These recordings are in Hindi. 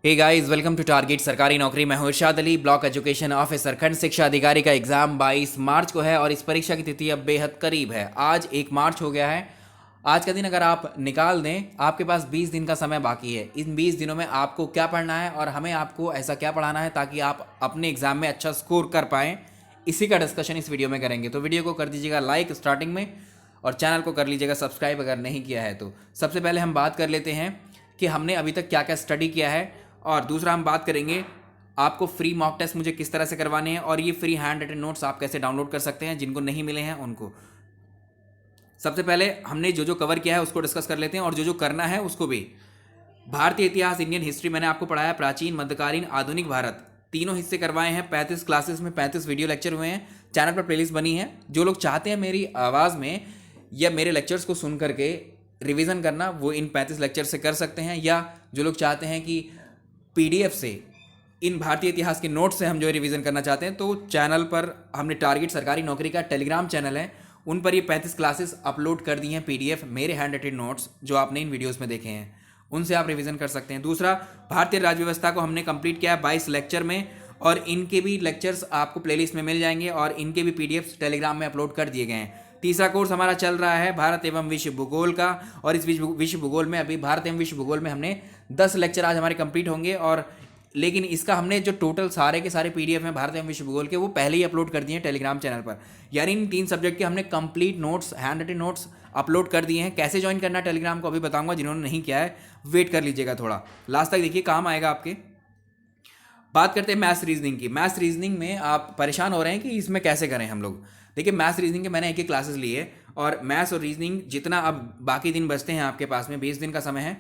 Hey guys, welcome to target Sarkari Naukri. मैं हूं Irshad Ali, block education officer. खंड शिक्षा अधिकारी का एग्जाम 22 मार्च को है और इस परीक्षा की तिथि अब बेहद करीब है। आज 1 मार्च हो गया है। आज का दिन अगर आप निकाल दें, आपके पास 20 दिन का समय बाकी है। इन 20 दिनों में आपको क्या पढ़ना है और हमें आपको ऐसा क्या पढ़ाना है ताकि आप अपने एग्जाम में अच्छा स्कोर कर पाएँ, इसी का डिस्कशन इस वीडियो में करेंगे। तो वीडियो को कर दीजिएगा लाइक स्टार्टिंग में और चैनल को कर लीजिएगा सब्सक्राइब अगर नहीं किया है तो। सबसे पहले हम बात कर लेते हैं कि हमने अभी तक क्या क्या स्टडी किया है, और दूसरा हम बात करेंगे आपको फ्री मॉक टेस्ट मुझे किस तरह से करवाने हैं और ये फ्री हैंड रिटन नोट्स आप कैसे डाउनलोड कर सकते हैं जिनको नहीं मिले हैं उनको। सबसे पहले हमने जो जो कवर किया है उसको डिस्कस कर लेते हैं और जो जो करना है उसको भी। भारतीय इतिहास, इंडियन हिस्ट्री मैंने आपको पढ़ाया, प्राचीन, मध्यकालीन, आधुनिक भारत, तीनों हिस्से करवाए हैं। 35 क्लासेस में 35 वीडियो लेक्चर हुए हैं। चैनल पर प्लेलिस्ट बनी है। जो लोग चाहते हैं मेरी आवाज़ में या मेरे लेक्चर्स को सुन करके रिवीजन करना, वो इन 35 लेक्चर से कर सकते हैं, या जो लोग चाहते हैं कि पीडीएफ से इन भारतीय इतिहास के नोट्स से हम जो रिवीजन करना चाहते हैं, तो चैनल पर हमने टारगेट सरकारी नौकरी का टेलीग्राम चैनल है, उन पर ये 35 क्लासेस अपलोड कर दी हैं पीडीएफ, मेरे हैंड रिटन नोट्स जो आपने इन वीडियोस में देखे हैं, उनसे आप रिवीजन कर सकते हैं। दूसरा, भारतीय राज्य व्यवस्था को हमने कंप्लीट किया है 22 लेक्चर में, और इनके भी लेक्चर्स आपको प्लेलिस्ट में मिल जाएंगे और इनके भी पीडीएफ टेलीग्राम में अपलोड कर दिए गए हैं। तीसरा कोर्स हमारा चल रहा है भारत एवं विश्व भूगोल का, और इस विश्व भूगोल में अभी भारत एवं विश्व भूगोल में हमने 10 लेक्चर आज हमारे कंप्लीट होंगे। और लेकिन इसका हमने जो टोटल सारे के सारे पीडीएफ हैं भारत एवं विश्व भूगोल के, वो पहले ही अपलोड कर दिए हैं टेलीग्राम चैनल पर। यानी इन 3 सब्जेक्ट के हमने complete notes, handwritten notes upload कर दिए हैं। कैसे ज्वाइन करना है टेलीग्राम को अभी बताऊंगा, जिन्होंने नहीं किया है वेट कर लीजिएगा थोड़ा, लास्ट तक देखिए, काम आएगा आपके। बात करते हैं मैथ्स रीजनिंग की। मैथ्स रीजनिंग में आप परेशान हो रहे हैं कि इसमें कैसे करें हम लोग। देखिए, मैथ्स रीजनिंग के मैंने एक क्लासेस ली है, और मैथ्स और रीजनिंग जितना अब बाकी दिन बचते हैं आपके पास में, 20 दिन का समय है,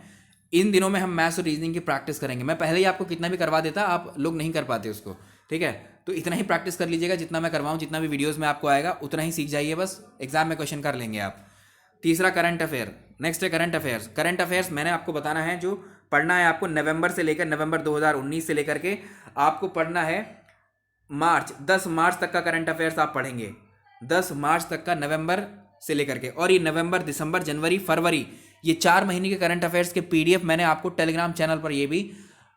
इन दिनों में हम मैथ्स और रीजनिंग की प्रैक्टिस करेंगे। मैं पहले ही आपको कितना भी करवा देता, आप लोग नहीं कर पाते उसको, ठीक है। तो इतना ही प्रैक्टिस कर लीजिएगा, जितना मैं करवाऊँ, जितना भी वीडियोज़ में आपको आएगा उतना ही सीख जाइए, बस एग्जाम में क्वेश्चन कर लेंगे आप। तीसरा, करंट अफेयर। नेक्स्ट है करंट अफेयर्स। करंट अफेयर्स मैंने आपको बताना है, जो पढ़ना है आपको नवंबर से लेकर, नवंबर 2019 से लेकर के आपको पढ़ना है मार्च, 10 मार्च तक का करंट अफेयर्स आप पढ़ेंगे। 10 मार्च तक का, नवंबर से लेकर के, और ये नवंबर, दिसंबर, जनवरी, फरवरी, ये 4 महीने के करंट अफेयर्स के पीडीएफ मैंने आपको टेलीग्राम चैनल पर ये भी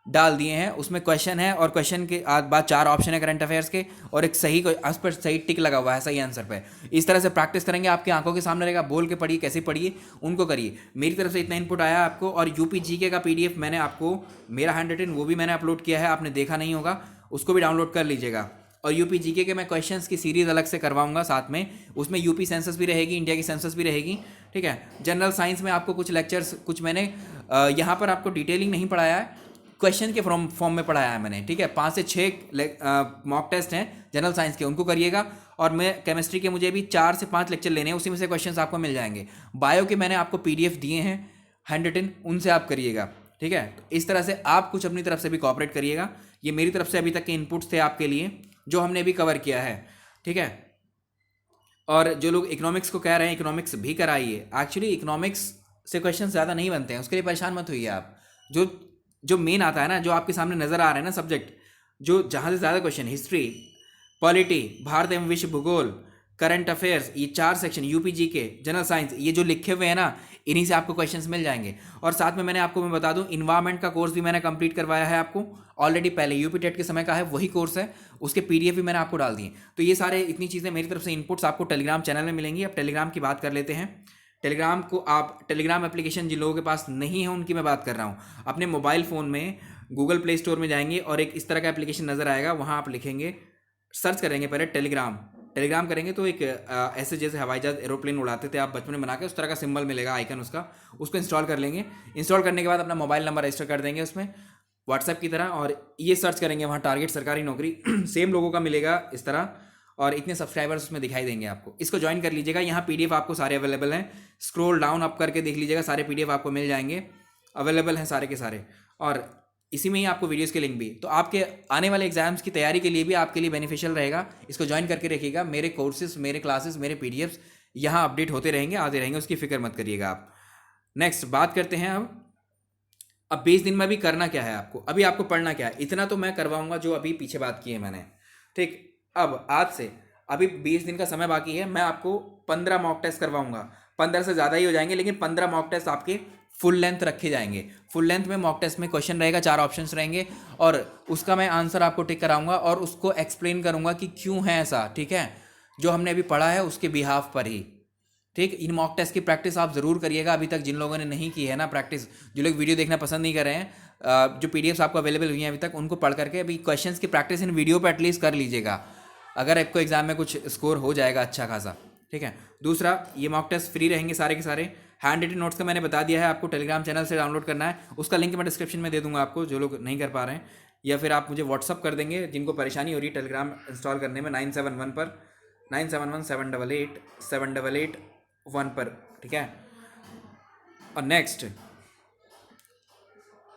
डाल दिए हैं। उसमें क्वेश्चन है और क्वेश्चन के बाद 4 ऑप्शन है करंट अफेयर्स के, और एक सही, उस पर सही टिक लगा हुआ है सही आंसर पे। इस तरह से प्रैक्टिस करेंगे, आपकी आंखों के सामने रहेगा, बोल के पढ़िए, कैसे पढ़िए उनको करिए। मेरी तरफ से इतना इनपुट आया आपको। और यूपी जीके का पीडीएफ मैंने आपको, मेरा हैंड रिटन, वो भी मैंने अपलोड किया है, आपने देखा नहीं होगा, उसको भी डाउनलोड कर लीजिएगा। और यूपी जीके के मैं क्वेश्चंस की सीरीज अलग से करवाऊंगा साथ में, उसमें यूपी सेंसस भी रहेगी, इंडिया की सेंसस भी रहेगी, ठीक है। जनरल साइंस में आपको कुछ लेक्चर्स, कुछ मैंने यहाँ पर आपको डिटेलिंग नहीं पढ़ाया है, क्वेश्चन के फॉर्म में पढ़ाया है मैंने, ठीक है। 5 से 6 मॉक टेस्ट हैं जनरल साइंस के, उनको करिएगा। और मैं केमिस्ट्री के मुझे भी 4 से 5 लेक्चर लेने हैं, उसी में से क्वेश्चंस आपको मिल जाएंगे। बायो के मैंने आपको पीडीएफ दिए हैं हैंड रिटन, उनसे आप करिएगा, ठीक है। तो इस तरह से आप कुछ अपनी तरफ से भी कॉपरेट करिएगा। ये मेरी तरफ से अभी तक के इनपुट्स थे आपके लिए, जो हमने अभी कवर किया है, ठीक है। और जो लोग इकोनॉमिक्स को कह रहे हैं, इकोनॉमिक्स भी कराइए। एक्चुअली इकोनॉमिक्स से क्वेश्चन ज़्यादा नहीं बनते हैं, उसके लिए परेशान मत होइए आप। जो जो मेन आता है ना, जो आपके सामने नज़र आ रहे हैं ना सब्जेक्ट, जो जहाँ से ज़्यादा क्वेश्चन, हिस्ट्री, पॉलिटी, भारत एवं विश्व भूगोल, करंट अफेयर्स, ये 4 section, UP GK, general science, ये जो लिखे हुए हैं ना, इन्हीं से आपको क्वेश्चंस मिल जाएंगे। और साथ में मैंने आपको, मैं बता दूं, इन्वायरमेंट का कोर्स भी मैंने कंप्लीट करवाया है आपको ऑलरेडी, पहले यूपी टेट के समय का है, वही कोर्स है, उसके पीडीएफ भी मैंने आपको डाल दिए। तो ये सारे, इतनी चीज़ें मेरी तरफ से इनपुट्स आपको टेलीग्राम चैनल में मिलेंगी। अब टेलीग्राम की बात कर लेते हैं। टेलीग्राम को आप, टेलीग्राम एप्लीकेशन जिन लोगों के पास नहीं है उनकी मैं बात कर रहा हूँ। अपने मोबाइल फ़ोन में गूगल प्ले स्टोर में जाएंगे और एक इस तरह का एप्लीकेशन नज़र आएगा, वहाँ आप लिखेंगे, सर्च करेंगे पहले टेलीग्राम। टेलीग्राम करेंगे तो एक ऐसे जैसे हवाई जहाज, एरोप्लेन उड़ाते थे आप बचपन में बना के, उस तरह का सिंबल मिलेगा, आइकन उसका, उसको इंस्टॉल कर लेंगे। इंस्टॉल करने के बाद अपना मोबाइल नंबर रजिस्टर कर देंगे उसमें, व्हाट्सएप की तरह, और ये सर्च करेंगे वहाँ टारगेट सरकारी नौकरी सेम लोगों का मिलेगा इस तरह, और इतने सब्सक्राइबर्स उसमें दिखाई देंगे आपको। इसको ज्वाइन कर लीजिएगा। यहाँ पीडीएफ आपको सारे अवेलेबल हैं, स्क्रॉल डाउन अप करके देख लीजिएगा, सारे पीडीएफ आपको मिल जाएंगे, अवेलेबल हैं सारे के सारे। और इसी में ही आपको वीडियोस के लिंक भी, तो आपके आने वाले एग्जाम्स की तैयारी के लिए भी आपके लिए बेनिफिशियल रहेगा। इसको ज्वाइन करके रखिएगा। मेरे कोर्सेज, मेरे क्लासेस, मेरे पीडीएफ्स यहाँ अपडेट होते रहेंगे, आते रहेंगे, उसकी फिक्र मत करिएगा आप। नेक्स्ट बात करते हैं अब 20 दिन में भी करना क्या है आपको, अभी आपको पढ़ना क्या है, इतना तो मैं करवाऊंगा जो अभी पीछे बात की है मैंने, ठीक। अब आज से अभी 20 दिन का समय बाकी है, मैं आपको 15 मॉक टेस्ट करवाऊंगा। 15 से ज़्यादा ही हो जाएंगे, लेकिन 15 मॉक टेस्ट आपके फुल लेंथ रखे जाएंगे। फुल लेंथ में मॉक टेस्ट में क्वेश्चन रहेगा, 4 ऑप्शंस रहेंगे और उसका मैं आंसर आपको टिक कराऊंगा और उसको एक्सप्लेन करूंगा कि क्यों है ऐसा, ठीक है, जो हमने अभी पढ़ा है उसके बिहाफ पर ही। ठीक, इन मॉक टेस्ट की प्रैक्टिस आप ज़रूर करिएगा। अभी तक जिन लोगों ने नहीं की है ना प्रैक्टिस, जो लोग वीडियो देखना पसंद नहीं कर रहे हैं, जो पीडीएफ्स आपको अवेलेबल हुई हैं अभी तक, उनको पढ़ करके अभी क्वेश्चंस की प्रैक्टिस इन वीडियो पर एटलीस्ट कर लीजिएगा, अगर आपको एग्जाम में कुछ स्कोर हो जाएगा अच्छा खासा। ठीक है, दूसरा, ये मॉक टेस्ट फ्री रहेंगे सारे के सारे। हैंड रिटन नोट्स का मैंने बता दिया है, आपको टेलीग्राम चैनल से डाउनलोड करना है, उसका लिंक मैं डिस्क्रिप्शन में दे दूंगा आपको, जो लोग नहीं कर पा रहे हैं, या फिर आप मुझे व्हाट्सअप कर देंगे जिनको परेशानी हो रही है टेलीग्राम इंस्टॉल करने में, 971 पर 971-788-788-1 पर। ठीक है, और नेक्स्ट,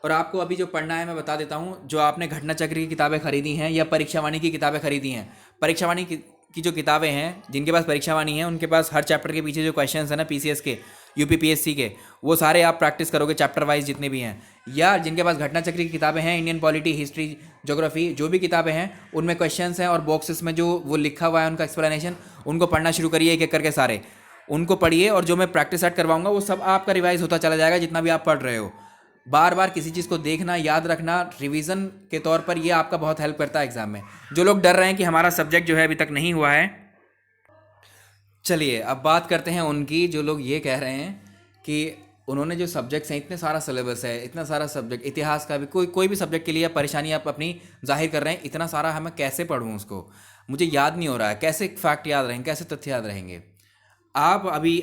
और आपको अभी जो पढ़ना है मैं बता देता हूँ, जो आपने घटना चक्र की किताबें खरीदी हैं या परीक्षावाणी की किताबें खरीदी हैं, परीक्षावाणी की जो किताबें हैं, जिनके पास परीक्षावाणी है उनके पास हर चैप्टर के पीछे जो क्वेश्चंस हैं ना पीसीएस के, यूपीपीएससी के, वो सारे आप प्रैक्टिस करोगे चैप्टर वाइज जितने भी हैं। या जिनके पास घटना चक्र की किताबें हैं, इंडियन पॉलिटी, हिस्ट्री, ज्योग्राफी, जो भी किताबें हैं उनमें क्वेश्चंस हैं और बॉक्सेस में जो वो लिखा हुआ है उनका एक्सप्लेनेशन, उनको पढ़ना शुरू करिए एक एक करके सारे, उनको पढ़िए और जो मैं प्रैक्टिस सेट करवाऊंगा वो सब आपका रिवाइज होता चला जाएगा जितना भी आप पढ़ रहे हो। बार बार किसी चीज़ को देखना, याद रखना, रिवीजन के तौर पर ये आपका बहुत हेल्प करता है एग्जाम में। जो लोग डर रहे हैं कि हमारा सब्जेक्ट जो है अभी तक नहीं हुआ है, चलिए अब बात करते हैं उनकी, जो लोग ये कह रहे हैं कि उन्होंने जो सब्जेक्ट्स हैं, इतने सारा सिलेबस है, इतना सारा सब्जेक्ट, इतिहास का भी, कोई भी सब्जेक्ट के लिए परेशानी आप अपनी जाहिर कर रहे हैं, इतना सारा हमें कैसे पढ़ूँ उसको, मुझे याद नहीं हो रहा है, कैसे फैक्ट याद रहेंगे, कैसे तथ्य याद रहेंगे। आप अभी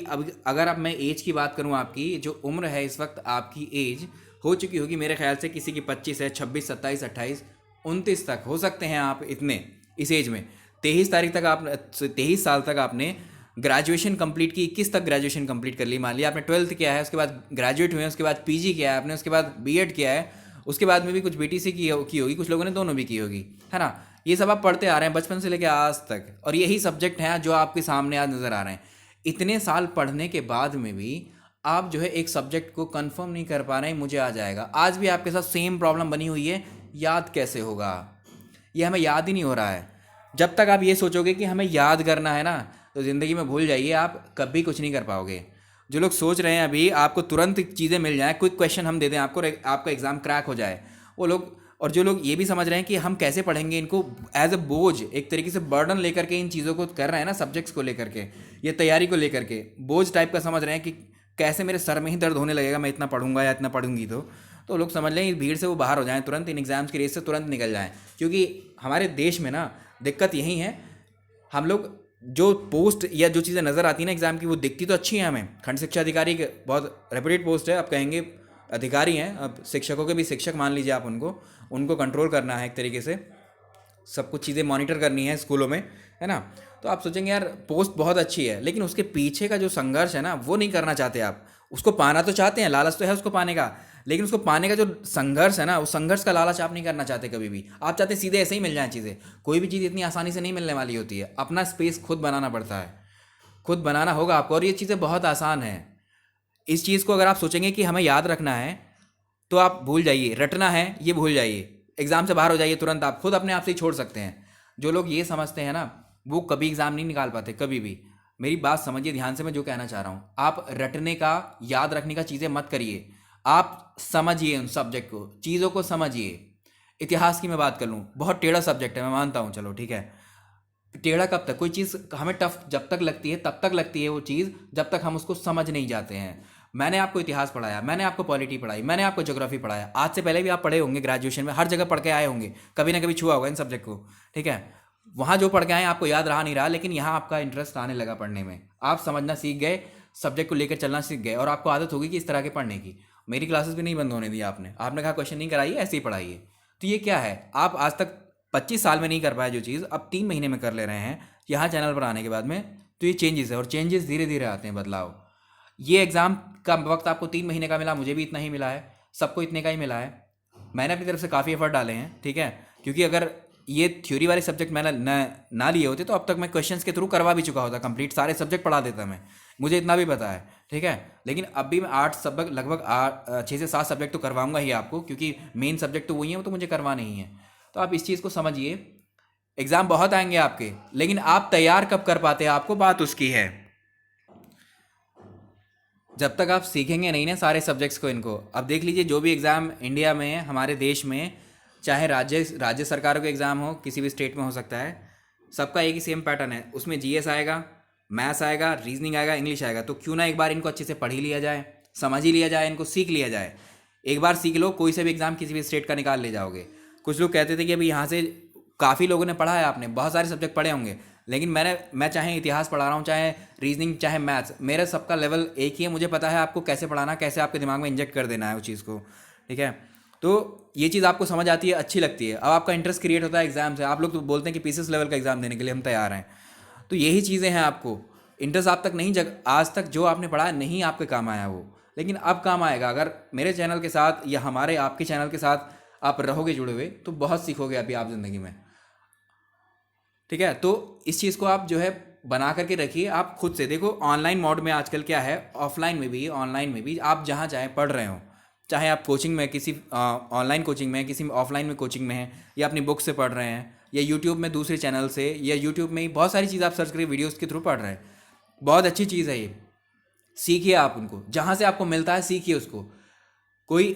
अगर अब मैं एज की बात करूं, आपकी जो उम्र है इस वक्त, आपकी एज हो चुकी होगी मेरे ख्याल से, किसी की 25 है, 26, 27, 28, 29 तक हो सकते हैं आप इतने, इस एज में 23 तारीख तक आप 23 साल तक आपने ग्रेजुएशन कंप्लीट की, 21 तक ग्रेजुएशन कंप्लीट कर ली। मान लिया आपने 12th किया है, उसके बाद ग्रेजुएट हुए हैं, उसके बाद पीजी किया है आपने, उसके बाद बीएड किया है, उसके बाद में भी कुछ बीटीसी की होगी, कुछ लोगों ने दोनों भी की होगी, है ना। ये सब आप पढ़ते आ रहे हैं बचपन से लेकर आज तक, और यही सब्जेक्ट हैं जो आपके सामने आज नज़र आ रहे हैं। इतने साल पढ़ने के बाद में भी आप जो है एक सब्जेक्ट को कंफर्म नहीं कर पा रहे हैं, मुझे आ जाएगा, आज भी आपके साथ सेम प्रॉब्लम बनी हुई है, याद कैसे होगा, ये हमें याद ही नहीं हो रहा है। जब तक आप ये सोचोगे कि हमें याद करना है ना, तो ज़िंदगी में भूल जाइए, आप कभी कुछ नहीं कर पाओगे। जो लोग सोच रहे हैं अभी आपको तुरंत चीज़ें मिल जाएँ, क्विक क्वेश्चन हम दे दें आपको, आपका एग्ज़ाम क्रैक हो जाए, वो लोग, और जो लोग ये भी समझ रहे हैं कि हम कैसे पढ़ेंगे इनको, एज अ बोझ, एक तरीके से बर्डन लेकर के इन चीज़ों को कर रहे हैं ना, सब्जेक्ट्स को लेकर के, ये तैयारी को लेकर के बोझ टाइप का समझ रहे हैं कि कैसे मेरे सर में ही दर्द होने लगेगा मैं इतना पढ़ूंगा या इतना पढ़ूंगी, तो लोग समझ लें इस भीड़ से वो बाहर हो जाएं, तुरंत इन एग्ज़ाम्स की रेस से तुरंत निकल जाएं। क्योंकि हमारे देश में ना दिक्कत यही है, हम लोग जो पोस्ट या जो चीज़ें नज़र आती हैं ना एग्ज़ाम की, वो दिखती तो अच्छी हैं हमें, खंड शिक्षा अधिकारी बहुत रेपुटेड पोस्ट है, आप कहेंगे अधिकारी हैं, अब शिक्षकों के भी शिक्षक मान लीजिए आप, उनको कंट्रोल करना है एक तरीके से, सब कुछ चीज़ें मॉनिटर करनी है स्कूलों में, है ना। तो आप सोचेंगे यार पोस्ट बहुत अच्छी है, लेकिन उसके पीछे का जो संघर्ष है ना वो नहीं करना चाहते आप, उसको पाना तो चाहते हैं, लालच तो है उसको पाने का, लेकिन उसको पाने का जो संघर्ष है ना, उस संघर्ष का लालच आप नहीं करना चाहते कभी भी। आप चाहते सीधे ऐसे ही मिल जाएं चीज़ें, कोई भी चीज़ इतनी आसानी से नहीं मिलने वाली होती है, अपना स्पेस खुद बनाना पड़ता है, खुद बनाना होगा आपको, और ये चीज़ें बहुत आसान है। इस चीज़ को अगर आप सोचेंगे कि हमें याद रखना है तो आप भूल जाइए, रटना है ये भूल जाइए, एग्ज़ाम से बाहर हो जाइए तुरंत, आप खुद अपने आप से ही छोड़ सकते हैं। जो लोग ये समझते हैं ना वो कभी एग्ज़ाम नहीं निकाल पाते, कभी भी। मेरी बात समझिए ध्यान से, मैं जो कहना चाह रहा हूँ, आप रटने का, याद रखने का चीज़ें मत करिए, आप समझिए उन सब्जेक्ट को, चीज़ों को समझिए। इतिहास की मैं बात कर लूँ, बहुत टेढ़ा सब्जेक्ट है, मैं मानता हूँ, चलो ठीक है, टेढ़ा कब तक, कोई चीज़ हमें टफ जब तक लगती है तब तक लगती है वो चीज़, जब तक हम उसको समझ नहीं जाते हैं। मैंने आपको इतिहास पढ़ाया, मैंने आपको पॉलिटी पढ़ाई, मैंने आपको ज्योग्राफी पढ़ाया, आज से पहले भी आप पढ़े होंगे ग्रेजुएशन में, हर जगह पढ़ के आए होंगे, कभी ना कभी छुआ होगा इन सब्जेक्ट को, ठीक है। वहाँ जो पढ़ के आए आपको याद रहा नहीं रहा, लेकिन यहाँ आपका इंटरेस्ट आने लगा पढ़ने में, आप समझना सीख गए, सब्जेक्ट को लेकर चलना सीख गए, और आपको आदत होगी कि इस तरह के पढ़ने की। मेरी क्लासेस भी नहीं बंद होने दी आपने कहा क्वेश्चन नहीं कराइए, ऐसे ही पढ़ाइए। तो ये क्या है, आप आज तक 25 साल में नहीं कर पाए जो चीज़, अब 3 महीने में कर ले रहे हैं यहाँ चैनल पर आने के बाद में, तो ये चेंजेस है, और चेंजेस धीरे धीरे आते हैं, बदलाव। ये एग्ज़ाम का वक्त आपको 3 महीने का मिला, मुझे भी इतना ही मिला है, सबको इतने का ही मिला है, मैंने अपनी तरफ से काफ़ी एफर्ट डाले हैं, ठीक है। क्योंकि अगर ये थ्योरी वाले सब्जेक्ट मैंने ना लिए होते तो अब तक मैं क्वेश्चंस के थ्रू करवा भी चुका होता, कंप्लीट सारे सब्जेक्ट पढ़ा देता मैं, मुझे इतना भी पता है, ठीक है। लेकिन अब भी मैं 8 सब्जेक्ट, लगभग 6 से 7 सब्जेक्ट तो करवाऊंगा ही आपको, क्योंकि मेन सब्जेक्ट तो वही है, वो तो मुझे करवाने ही है। तो आप इस चीज़ को समझिए, एग्ज़ाम बहुत आएंगे आपके, लेकिन आप तैयार कब कर पाते हैं, आपको बात उसकी है। जब तक आप सीखेंगे नहीं ना सारे सब्जेक्ट्स को, इनको अब देख लीजिए, जो भी एग्ज़ाम इंडिया में है, हमारे देश में, चाहे राज्य राज्य सरकारों के एग्ज़ाम हो, किसी भी स्टेट में हो सकता है, सबका एक ही सेम पैटर्न है। उसमें जीएस आएगा, मैथ्स आएगा, रीजनिंग आएगा, इंग्लिश आएगा। तो क्यों ना एक बार इनको अच्छे से पढ़ ही लिया जाए, समझ ही लिया जाए, इनको सीख लिया जाए। एक बार सीख लो, कोई से भी एग्ज़ाम किसी भी स्टेट का निकाल ले जाओगे। कुछ लोग कहते थे कि अभी यहाँ से काफ़ी लोगों ने पढ़ा है, आपने बहुत सारे सब्जेक्ट पढ़े होंगे, लेकिन मैं चाहे इतिहास पढ़ा रहा हूँ, चाहे रीजनिंग, चाहे मैथ्स, मेरा सबका लेवल एक ही है। मुझे पता है आपको कैसे पढ़ाना, कैसे आपके दिमाग में इंजेक्ट कर देना है उस चीज़ को, ठीक है। तो ये चीज़ आपको समझ आती है, अच्छी लगती है। अब आपका इंटरेस्ट क्रिएट होता है एग्जाम से। आप लोग तो बोलते हैं कि पीसीएस लेवल का एग्ज़ाम देने के लिए हम तैयार हैं। तो यही चीज़ें हैं, आपको इंटरेस्ट आप तक नहीं आज तक जो आपने पढ़ा नहीं आपके काम आया वो, लेकिन अब काम आएगा। अगर मेरे चैनल के साथ या हमारे आपके चैनल के साथ आप रहोगे जुड़े हुए, तो बहुत सीखोगे अभी आप ज़िंदगी में, ठीक है। तो इस चीज़ को आप जो है बना करके रखिए। आप खुद से देखो, ऑनलाइन मोड में आजकल क्या है, ऑफलाइन में भी ऑनलाइन में भी आप जहाँ चाहें पढ़ रहे हो, चाहे आप कोचिंग में, किसी ऑनलाइन कोचिंग में, किसी ऑफलाइन में कोचिंग में हैं, या अपनी बुक से पढ़ रहे हैं, या यूट्यूब में दूसरे चैनल से, या यूट्यूब में ही बहुत सारी चीज़ आप सर्च करके वीडियोज़ के थ्रू पढ़ रहे हैं। बहुत अच्छी चीज़ है ये, सीखिए आप उनको, जहाँ से आपको मिलता है सीखिए उसको। कोई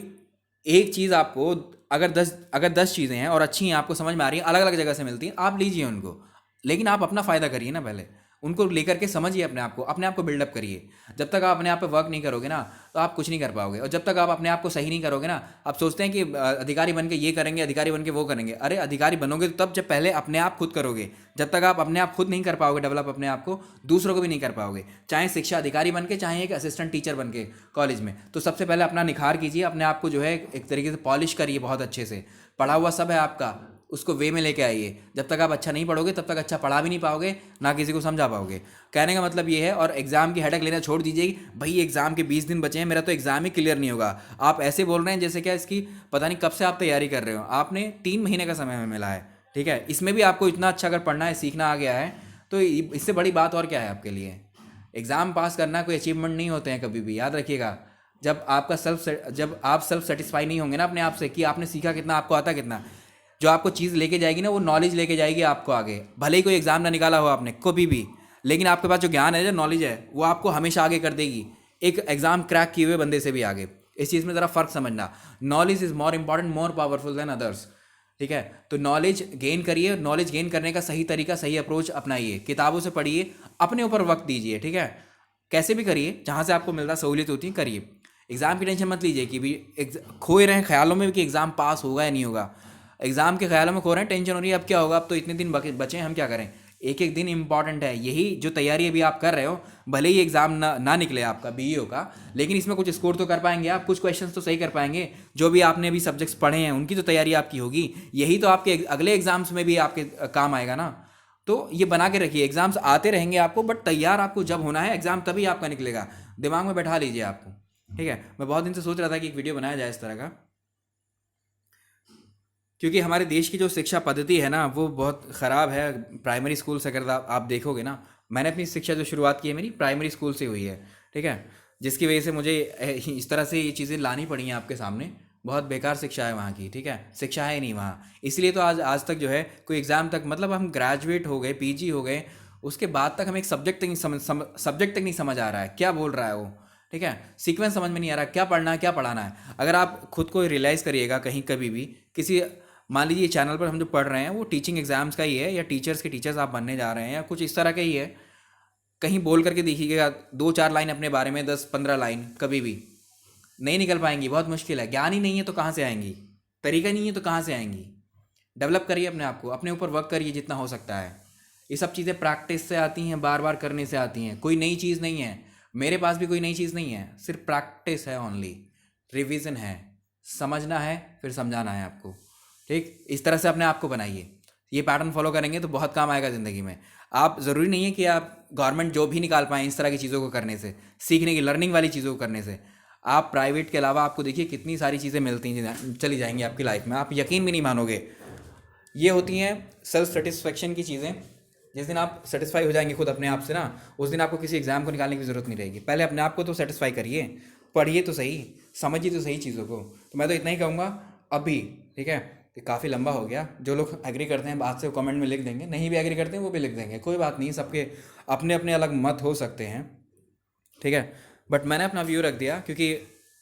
एक चीज़ आपको, अगर 10 चीज़ें हैं और अच्छी हैं, आपको समझ में आ रही हैं, अलग अलग जगह से मिलती हैं, आप लीजिए उनको, लेकिन आप अपना फ़ायदा करिए ना। पहले उनको लेकर के समझिए, अपने आप को बिल्डअप करिए। जब तक आप अपने आप पे वर्क नहीं करोगे ना, तो आप कुछ नहीं कर पाओगे। और जब तक आप अपने आप को सही नहीं करोगे ना, आप सोचते हैं कि अधिकारी बन के ये करेंगे, अधिकारी बन के वो करेंगे। अरे अधिकारी बनोगे तो तब जब पहले अपने आप खुद करोगे। जब तक आप अपने आप खुद नहीं कर पाओगे डेवलप अपने आप को, दूसरों को भी नहीं कर पाओगे। चाहे शिक्षा अधिकारी बन के, चाहे एक असिस्टेंट टीचर बन के कॉलेज में, तो सबसे पहले अपना निखार कीजिए, अपने आप को जो है एक तरीके से पॉलिश करिए बहुत अच्छे से। पढ़ा हुआ सब है आपका, उसको वे में लेके आइए। जब तक आप अच्छा नहीं पढ़ोगे, तब तक अच्छा पढ़ा भी नहीं पाओगे, ना किसी को समझा पाओगे। कहने का मतलब ये है। और एग्जाम की हेडेक लेना छोड़ दीजिए। भाई एग्जाम के 20 दिन बचे हैं, मेरा तो एग्जाम ही क्लियर नहीं होगा। आप ऐसे बोल रहे हैं जैसे क्या इसकी पता नहीं कब से आप तैयारी कर रहे हो। आपने 3 महीने का समय हमें मिला है, ठीक है। इसमें भी आपको इतना अच्छा अगर पढ़ना है, सीखना आ गया है, तो इससे बड़ी बात और क्या है आपके लिए। एग्ज़ाम पास करना कोई अचीवमेंट नहीं होते हैं कभी भी, याद रखिएगा। जब आप सेल्फ सेटिस्फाई नहीं होंगे ना अपने आप से कि आपने सीखा कितना, आपको आता कितना, जो आपको चीज़ लेके जाएगी ना, वो नॉलेज लेके जाएगी आपको आगे। भले ही कोई एग्ज़ाम ना निकाला हो आपने कभी भी, लेकिन आपके पास जो ज्ञान है, जो नॉलेज है, वो आपको हमेशा आगे कर देगी, एक एग्ज़ाम क्रैक किए हुए बंदे से भी आगे। इस चीज़ में ज़रा फ़र्क समझना। Knowledge is more important, more powerful then others, ठीक है। तो नॉलेज गेन करिए। नॉलेज गेन करने का सही तरीका, सही अप्रोच अपनाइए। किताबों से पढ़िए, अपने ऊपर वक्त दीजिए, ठीक है। कैसे भी करिए, जहाँ से आपको मिलता सहूलियत होती है करिए। एग्ज़ाम की टेंशन मत लीजिए कि भी खोए रहें ख्यालों में कि एग्ज़ाम पास होगा या नहीं होगा। एग्ज़ाम के ख्यालों में खो रहे हैं, टेंशन हो रही है अब क्या होगा, अब तो इतने दिन बचे हैं, हम क्या करें। एक एक दिन इंपॉर्टेंट है। यही जो तैयारी अभी आप कर रहे हो, भले ही एग्ज़ाम ना निकले आपका बीईओ का, लेकिन इसमें कुछ स्कोर तो कर पाएंगे आप, कुछ क्वेश्चंस तो सही कर पाएंगे। जो भी आपने अभी सब्जेक्ट्स पढ़े हैं, उनकी तो तैयारी आपकी होगी। यही तो आपके अगले एग्जाम्स में भी आपके काम आएगा ना। तो ये बना के रखिए, एग्जाम्स आते रहेंगे आपको, बट तैयार आपको जब होना है एग्जाम तभी आपका निकलेगा। दिमाग में बैठा लीजिए आपको, ठीक है। मैं बहुत दिन से सोच रहा था कि एक वीडियो बनाया जाए इस तरह का, क्योंकि हमारे देश की जो शिक्षा पद्धति है ना, वो बहुत ख़राब है। प्राइमरी स्कूल से अगर आप देखोगे ना, मैंने अपनी शिक्षा जो शुरुआत की है मेरी प्राइमरी स्कूल से हुई है, ठीक है। जिसकी वजह से मुझे इस तरह से ये चीज़ें लानी पड़ी हैं आपके सामने। बहुत बेकार शिक्षा है वहाँ की, ठीक है। शिक्षा है ही नहीं वहाँ, इसलिए तो आज तक जो है कोई एग्ज़ाम तक, मतलब हम ग्रेजुएट हो गए, पीजी हो गए, उसके बाद तक हमें एक सब्जेक्ट तक नहीं सब्जेक्ट तक नहीं समझ आ रहा है क्या बोल रहा है वो, ठीक है। सीक्वेंस समझ में नहीं आ रहा क्या पढ़ना है, क्या पढ़ाना है। अगर आप खुद को रियलाइज़ करिएगा कहीं कभी भी, किसी मान लीजिए चैनल पर हम जो पढ़ रहे हैं वो टीचिंग एग्जाम्स का ही है, या टीचर्स के टीचर्स आप बनने जा रहे हैं, या कुछ इस तरह का ही है, कहीं बोल करके देखिएगा 2-4 लाइन अपने बारे में, 10-15 लाइन, कभी भी नहीं निकल पाएंगी। बहुत मुश्किल है। ज्ञान ही नहीं है तो कहाँ से आएंगी, तरीका नहीं है तो कहाँ से आएंगी। डेवलप करिए अपने आप को, अपने ऊपर वर्क करिए जितना हो सकता है। ये सब चीज़ें प्रैक्टिस से आती हैं, बार बार करने से आती हैं। कोई नई चीज़ नहीं है, मेरे पास भी कोई नई चीज़ नहीं है, सिर्फ प्रैक्टिस है, ओनली रिवीजन है। समझना है फिर समझाना है आपको, ठीक। इस तरह से अपने आप को बनाइए। ये पैटर्न फॉलो करेंगे तो बहुत काम आएगा ज़िंदगी में। आप ज़रूरी नहीं है कि आप गवर्नमेंट जॉब ही निकाल पाएँ इस तरह की चीज़ों को करने से, सीखने की, लर्निंग वाली चीज़ों को करने से। आप प्राइवेट के अलावा आपको देखिए कितनी सारी चीज़ें मिलती हैं, चली जाएंगी आपकी लाइफ में, आप यकीन भी नहीं मानोगे। ये होती हैं सेल्फ सेटिस्फेक्शन की चीज़ें। जिस दिन आप सेटिस्फाई हो जाएंगे खुद अपने आप से ना, उस दिन आपको किसी एग्ज़ाम को निकालने की ज़रूरत नहीं रहेगी। पहले अपने आप को तो सेटिस्फाई करिए, पढ़िए तो सही, समझिए तो सही चीज़ों को। तो मैं तो इतना ही कहूँगा अभी, ठीक है। काफ़ी लंबा हो गया। जो लोग एग्री करते हैं बात से वो कमेंट में लिख देंगे, नहीं भी एग्री करते हैं वो भी लिख देंगे, कोई बात नहीं। सबके अपने अपने अलग मत हो सकते हैं, ठीक है। बट मैंने अपना व्यू रख दिया, क्योंकि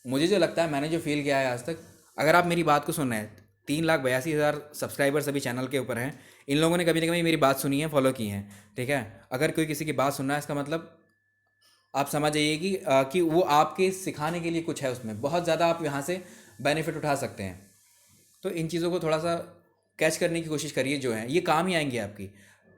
मुझे जो लगता है, मैंने जो फील किया है आज तक, अगर आप मेरी बात को सुन रहे हैं, 3,82,000 सब्सक्राइबर्स अभी चैनल के ऊपर हैं, इन लोगों ने कभी ना कभी मेरी बात सुनी है, फॉलो की है, ठीक है। अगर कोई किसी की बात सुन रहा है, इसका मतलब आप समझ जाइए कि वो आपके सिखाने के लिए कुछ है उसमें, बहुत ज़्यादा आप यहाँ से बेनिफिट उठा सकते हैं। तो इन चीज़ों को थोड़ा सा कैच करने की कोशिश करिए, जो है ये काम ही आएंगी आपकी।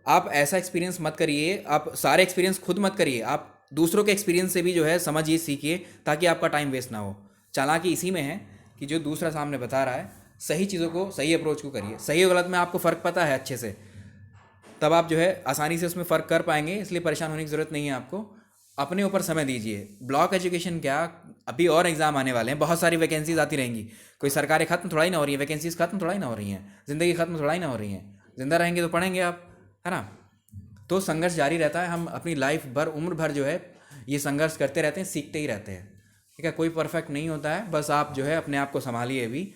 आप ऐसा एक्सपीरियंस मत करिए, आप सारे एक्सपीरियंस खुद मत करिए, आप दूसरों के एक्सपीरियंस से भी जो है समझिए, सीखिए, ताकि आपका टाइम वेस्ट ना हो। चालाकी इसी में है कि जो दूसरा सामने बता रहा है, सही चीज़ों को, सही अप्रोच को करिए। सही और गलत में आपको फ़र्क पता है अच्छे से, तब आप जो है आसानी से उसमें फ़र्क कर पाएंगे, इसलिए परेशान होने की ज़रूरत नहीं है आपको। अपने ऊपर समय दीजिए। ब्लॉक एजुकेशन क्या, अभी और एग्ज़ाम आने वाले हैं, बहुत सारी वैकेंसीज आती रहेंगी। कोई सरकारें खत्म थोड़ा ही ना हो रही है, वैकेंसीज खत्म थोड़ा ही ना हो रही हैं, ज़िंदगी खत्म थोड़ा ही ना हो रही हैं। ज़िंदा रहेंगे तो पढ़ेंगे आप, है ना। तो संघर्ष जारी रहता है, हम अपनी लाइफ भर, उम्र भर जो है ये संघर्ष करते रहते हैं, सीखते ही रहते हैं, ठीक है। कोई परफेक्ट नहीं होता है, बस आप जो है अपने आप को संभालिए अभी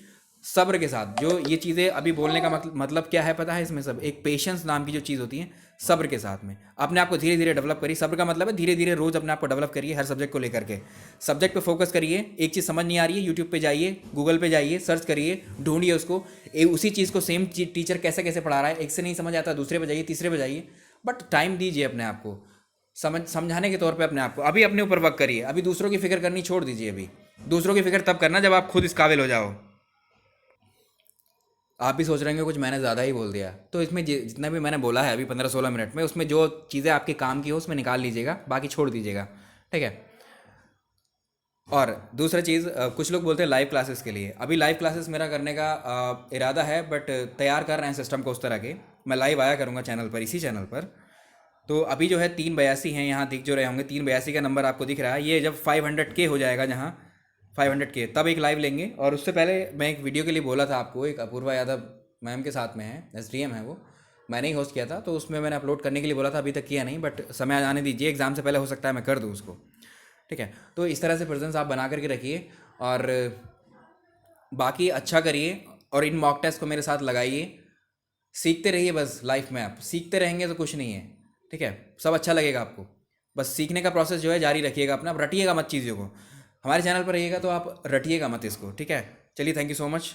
सब्र के साथ। जो ये चीज़ें अभी बोलने का मतलब क्या है पता है, इसमें सब एक पेशेंस नाम की जो चीज़ होती है, सब्र के साथ में अपने आप को धीरे धीरे डेवलप करिए। सब्र का मतलब है धीरे धीरे रोज़ अपने आप को डेवलप करिए, हर सब्जेक्ट को लेकर के। सब्जेक्ट पे फोकस करिए, एक चीज़ समझ नहीं आ रही है, यूट्यूब पे जाइए, गूगल पे जाइए, सर्च करिए, ढूंढिए उसको, उसी चीज़ को सेम टीचर कैसे कैसे पढ़ा रहा है, एक से नहीं समझ आता दूसरे पे जाइए, तीसरे पे जाइए, बट टाइम दीजिए अपने आप को, समझाने के तौर पे अपने आप को। अभी अपने ऊपर वर्क करिए, अभी दूसरों की फिक्र करनी छोड़ दीजिए। अभी दूसरों की फिक्र तब करना जब आप खुद इस काबिल हो जाओ। आप भी सोच रहे होंगे कुछ मैंने ज़्यादा ही बोल दिया, तो इसमें जितना भी मैंने बोला है अभी 15-16 मिनट में, उसमें जो चीज़ें आपके काम की हो उसमें निकाल लीजिएगा, बाकी छोड़ दीजिएगा, ठीक है। और दूसरा चीज़, कुछ लोग बोलते हैं लाइव क्लासेस के लिए। अभी लाइव क्लासेस मेरा करने का इरादा है, बट तैयार कर रहे हैं सिस्टम को उस तरह के, मैं लाइव आया करूँगा चैनल पर, इसी चैनल पर। तो अभी जो है 382 हैं, यहाँ दिख जो रहे होंगे 382 का नंबर आपको दिख रहा है। ये जब 500K हो जाएगा, जहाँ 500K, तब एक लाइव लेंगे। और उससे पहले मैं एक वीडियो के लिए बोला था आपको, एक अपूर्वा यादव मैम के साथ में है, SDM है वो, मैंने ही होस्ट किया था, तो उसमें मैंने अपलोड करने के लिए बोला था, अभी तक किया नहीं, बट समय आने दीजिए, एग्ज़ाम से पहले हो सकता है मैं कर दूँ उसको, ठीक है। तो इस तरह से प्रेजेंस आप बना करके रखिए, और बाकी अच्छा करिए, और इन मॉक टेस्ट को मेरे साथ लगाइए, सीखते रहिए। बस लाइफ में आप सीखते रहेंगे तो कुछ नहीं है, ठीक है, सब अच्छा लगेगा आपको। बस सीखने का प्रोसेस जो है जारी रखिएगा अपना, रटिएगा मत चीज़ों को। हमारे चैनल पर रहिएगा तो आप रटिएगा मत इसको, ठीक है। चलिए, थैंक यू सो मच।